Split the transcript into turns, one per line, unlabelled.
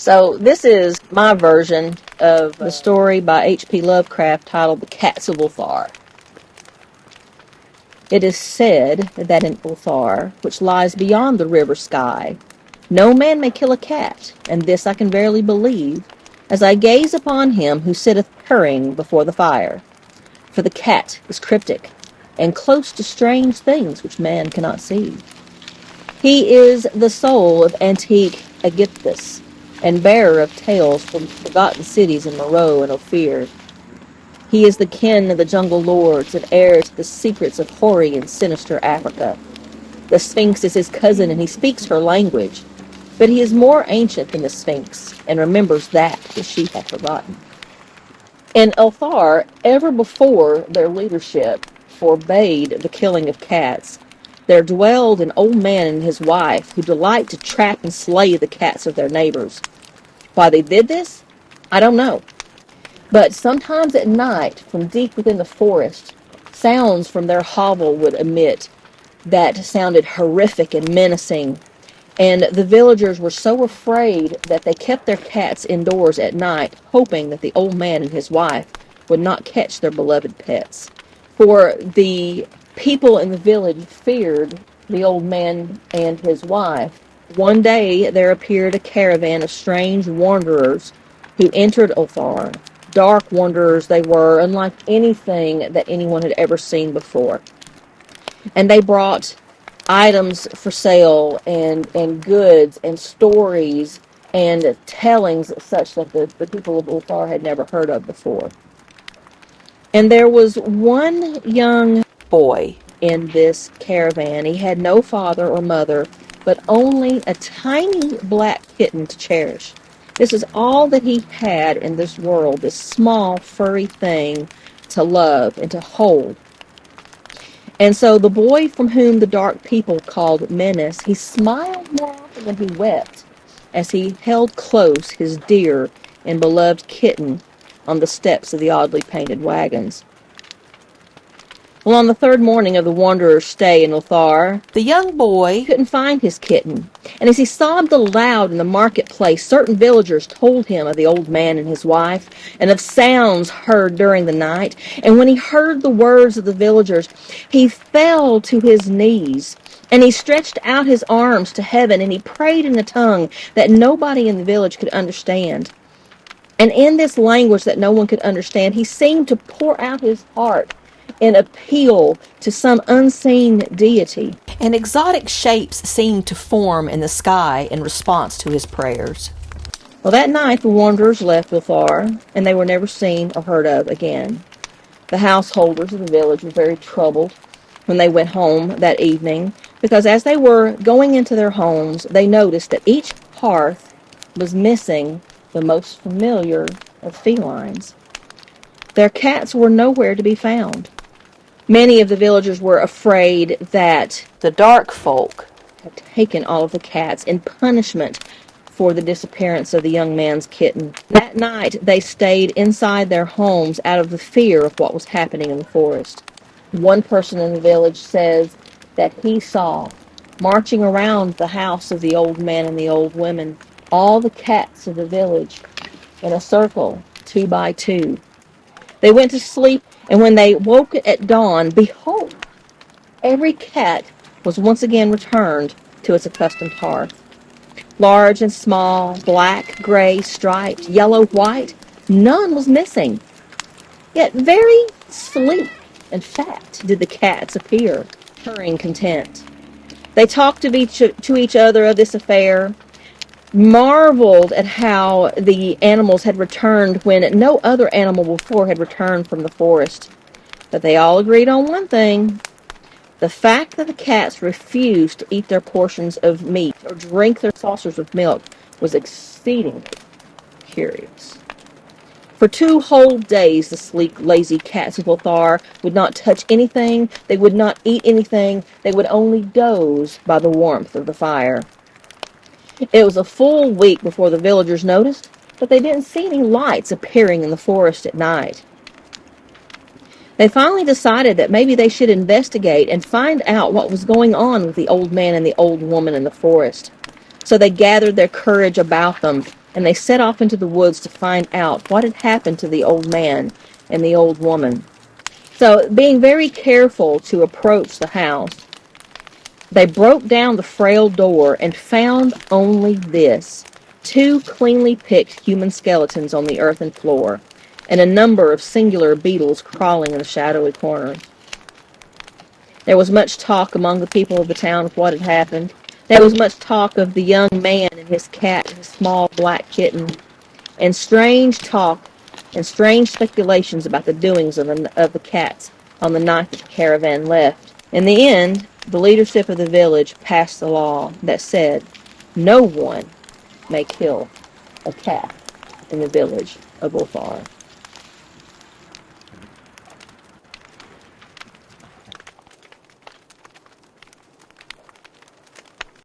So this is my version of the story by H.P. Lovecraft titled The Cats of Ulthar. It is said that in Ulthar, which lies beyond the river sky, no man may kill a cat, and this I can verily believe, as I gaze upon him who sitteth purring before the fire. For the cat is cryptic, and close to strange things which man cannot see. He is the soul of antique Aegyptus, and bearer of tales from forgotten cities in Meroe and Ophir. He is the kin of the jungle lords and heir to the secrets of hoary and sinister Africa. The Sphinx is his cousin, and he speaks her language, but he is more ancient than the Sphinx, and remembers that which she hath forgotten. In Ulthar, ever before their leadership forbade the killing of cats, there dwelled an old man and his wife who delight to trap and slay the cats of their neighbors. Why they did this, I don't know. But sometimes at night, from deep within the forest, sounds from their hovel would emit that sounded horrific and menacing, and the villagers were so afraid that they kept their cats indoors at night, hoping that the old man and his wife would not catch their beloved pets. For the people in the village feared the old man and his wife. One day there appeared a caravan of strange wanderers who entered Ulthar. Dark wanderers they were, unlike anything that anyone had ever seen before. And they brought items for sale and goods and stories and tellings such that the people of Ulthar had never heard of before. And there was one young boy in this caravan. He had no father or mother, but only a tiny black kitten to cherish. This is all that he had in this world, this small, furry thing to love and to hold. And so the boy from whom the dark people called Menace, he smiled more often than he wept as he held close his dear and beloved kitten on the steps of the oddly painted wagons. Well, on the third morning of the wanderer's stay in Ulthar, the young boy couldn't find his kitten, and as he sobbed aloud in the marketplace, certain villagers told him of the old man and his wife, and of sounds heard during the night. And when he heard the words of the villagers, he fell to his knees, and he stretched out his arms to heaven, and he prayed in a tongue that nobody in the village could understand. And in this language that no one could understand, he seemed to pour out his heart in appeal to some unseen deity. And exotic shapes seemed to form in the sky in response to his prayers. Well, that night the wanderers left Ulthar, and they were never seen or heard of again. The householders of the village were very troubled when they went home that evening, because as they were going into their homes, they noticed that each hearth was missing the most familiar of felines. Their cats were nowhere to be found. Many of the villagers were afraid that the dark folk had taken all of the cats in punishment for the disappearance of the young man's kitten. That night they stayed inside their homes out of the fear of what was happening in the forest. One person in the village says that he saw, marching around the house of the old man and the old women, all the cats of the village in a circle, 2 by 2. They went to sleep, and when they woke at dawn, behold, every cat was once again returned to its accustomed hearth. Large and small, black, gray, striped, yellow, white, none was missing. Yet very sleek and fat did the cats appear, purring content. They talked to each other of this affair, marveled at how the animals had returned when no other animal before had returned from the forest. But they all agreed on one thing. The fact that the cats refused to eat their portions of meat or drink their saucers of milk was exceedingly curious. For 2 whole days, the sleek, lazy cats of Ulthar would not touch anything, they would not eat anything, they would only doze by the warmth of the fire. It was a full week before the villagers noticed that they didn't see any lights appearing in the forest at night. They finally decided that maybe they should investigate and find out what was going on with the old man and the old woman in the forest. So they gathered their courage about them and they set off into the woods to find out what had happened to the old man and the old woman. So, being very careful to approach the house, they broke down the frail door and found only this: two cleanly picked human skeletons on the earthen floor, and a number of singular beetles crawling in the shadowy corners. There was much talk among the people of the town of what had happened. There was much talk of the young man and his cat and his small black kitten, and strange talk and strange speculations about the doings of the cats on the night that the caravan left. In the end, the leadership of the village passed a law that said no one may kill a cat in the village of Ulthar.